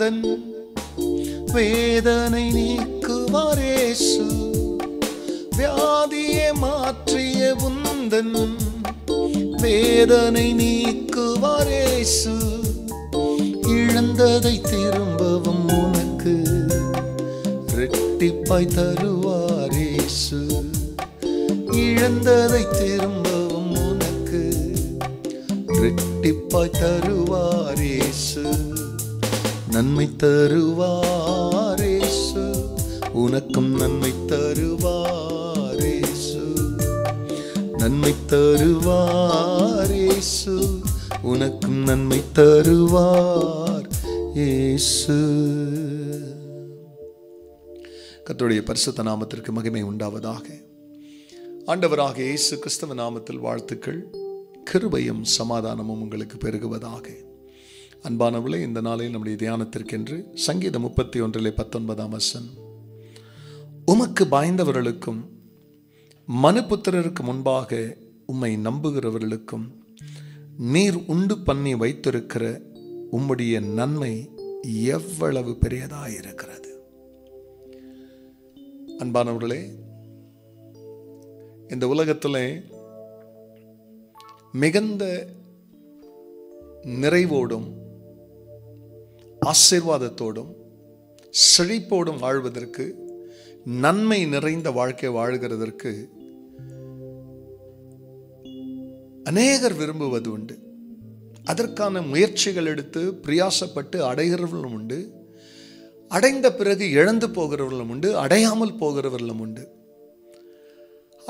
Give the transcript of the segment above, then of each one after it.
உந்தன் வேதனை நீக்குவார் இயேசு. வியாதியை மாற்றிய உந்தன் வேதனை நீக்குவார் இயேசு. இழந்ததை திரும்பவும் உனக்கு இரட்டிப்பாய் தருவார் இயேசு. இழந்ததை திரும்பவும் உனக்கு இரட்டிப்பாய் தருவார் இயேசு. நன்மை தருவார் இயேசு, உனக்கும் நன்மை தருவார் இயேசு. நன்மை தருவார் இயேசு, உனக்கும் நன்மை தருவார் இயேசு. கர்த்தருடைய பரிசுத்த நாமத்திற்கு மகிமை உண்டாவதாக. ஆண்டவராக இயேசு கிறிஸ்துவ நாமத்தில் வாழ்த்துக்கள். கிருபையும் சமாதானமும் உங்களுக்கு பெருகுவதாக. அன்பானவர்களே, இந்த நாளில் நம்முடைய தியானத்திற்கென்று சங்கீதம் 31:19 உமக்கு பயந்தவர்களுக்கும் மனுபுத்திரருக்கு முன்பாக உம்மை நம்புகிறவர்களுக்கும் நீர் உண்டு பண்ணி வைத்திருக்கிற உம்முடைய நன்மை எவ்வளவு பெரியதாயிருக்கிறது. அன்பானவர்களே, இந்த உலகத்தில் மிகுந்த நிறைவோடும் ஆசீர்வாதத்தோடும் செழிப்போடும் வாழ்வதற்கு, நன்மை நிறைந்த வாழ்க்கை வாழ்கிறதற்கு அநேகர் விரும்புவது உண்டு. அதற்கான முயற்சிகள் எடுத்து பிரயாசப்பட்டு அடைகிறவர்களும் உண்டு. அடைந்த பிறகு இழந்து போகிறவர்களும் உண்டு. அடையாமல் போகிறவர்களும் உண்டு.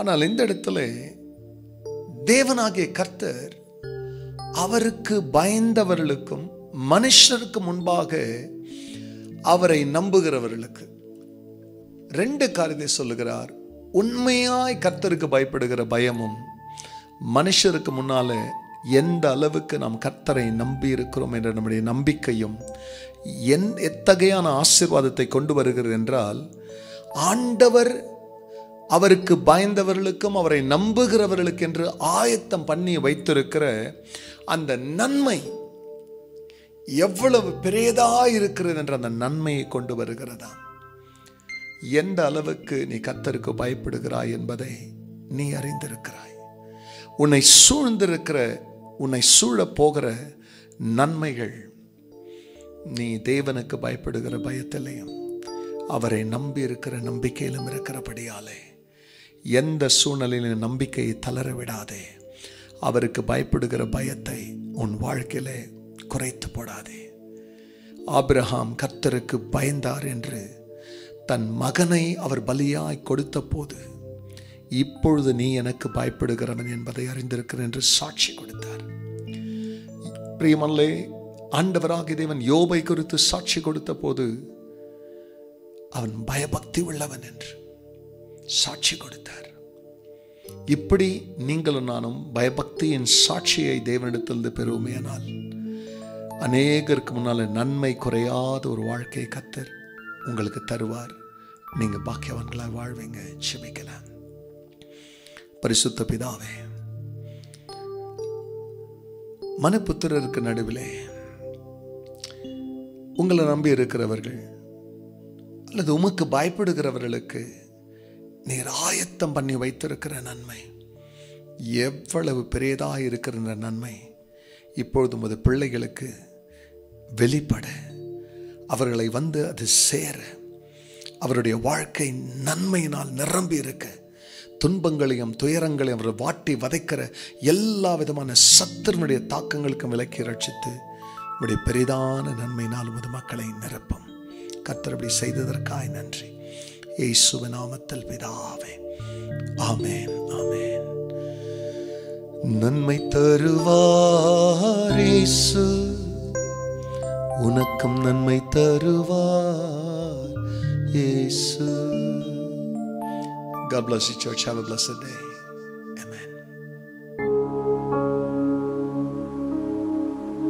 ஆனால் இந்த இடத்துல தேவனாகிய கர்த்தர் அவருக்கு பயந்தவர்களுக்கும் மனுஷருக்கு முன்பாக அவரை நம்புகிறவர்களுக்கு 2 காரியத்தை சொல்லுகிறார். உண்மையாய் கர்த்தருக்கு பயப்படுகிற பயமும், மனுஷருக்கு முன்னால எந்த அளவுக்கு நாம் கர்த்தரை நம்பி இருக்கிறோம் என்ற நம்முடைய நம்பிக்கையும் எத்தகையான ஆசீர்வாதத்தை கொண்டு வருகிறது என்றால், ஆண்டவர் அவருக்கு பயந்தவர்களுக்கும் அவரை நம்புகிறவர்களுக்கு என்று ஆயத்தம் பண்ணி வைத்திருக்கிற அந்த நன்மை எவ்வளவு பெரியதாக இருக்கிறது என்ற அந்த நன்மையை கொண்டு வருகிறதா. எந்த அளவுக்கு நீ கர்த்தருக்கு பயப்படுகிறாய் என்பதை நீ அறிந்திருக்கிறாய். உன்னை சூழ்ந்திருக்கிற, உன்னை சூழப் போகிற நன்மைகள் நீ தேவனுக்கு பயப்படுகிற பயத்திலையும் அவரை நம்பி இருக்கிற நம்பிக்கையிலும் இருக்கிறபடியாலே எந்த சூழ்நிலையிலும் நம்பிக்கையை தளர விடாதே. அவருக்கு பயப்படுகிற பயத்தை உன் வாழ்க்கையிலே குறைத்து போடாதே. ஆபிரகாம் கர்த்தருக்கு பயந்தார் என்று தன் மகனை அவர் பலியாய் கொடுத்த போது, இப்பொழுது நீ எனக்கு பயப்படுகிறவன் என்பதை அறிந்திருக்கிறேன் என்று சாட்சி கொடுத்தார். பிரியமல்லே, ஆண்டவராகிய தேவன் யோபை குறித்து சாட்சி கொடுத்த போது அவன் பயபக்தி உள்ளவன் என்று சாட்சி கொடுத்தார். இப்படி நீங்களும் நானும் பயபக்தியின் சாட்சியை தேவனிடத்திலிருந்து பெறுவோமேயானால் அநேகருக்கு முன்னால நன்மை குறையாத ஒரு வாழ்க்கையை கர்த்தர் உங்களுக்கு தருவார். நீங்க பாக்கியவான்களாய் வாழ்வீங்க. ஜெபிக்கலாம். பரிசுத்த பிதாவே, மனுபுத்திரருக்கு நடுவிலே உங்களை நம்பி இருக்கிறவர்கள் அல்லது உமக்கு பயப்படுகிறவர்களுக்கு நீர் ஆயத்தம் பண்ணி வைத்திருக்கிற நன்மை எவ்வளவு பெரியதாக இருக்கிற நன்மை இப்பொழுது உமது பிள்ளைகளுக்கு வெளிப்பட, அவர்களை வந்து அது சேர, அவருடைய வாழ்க்கை நன்மையினால் நிரம்பி இருக்க, துன்பங்களையும் துயரங்களையும் அவர் வாட்டி வதைக்கிற எல்லா விதமான சத்துருனுடைய தாக்கங்களுக்கும் விலக்கி ரட்சித்து உடைய பெரிதான நன்மையினால் உமது மக்களை நிரப்பும். கர்த்தர் அப்படி செய்ததற்காய் நன்றி. இயேசுவின் நாமத்தில் பிதாவே, ஆமென், ஆமென். நன்மை தருவார் இயேசு, உனக்கும் நன்மை தருவார் இயேசு. God bless you, church. Have a blessed day.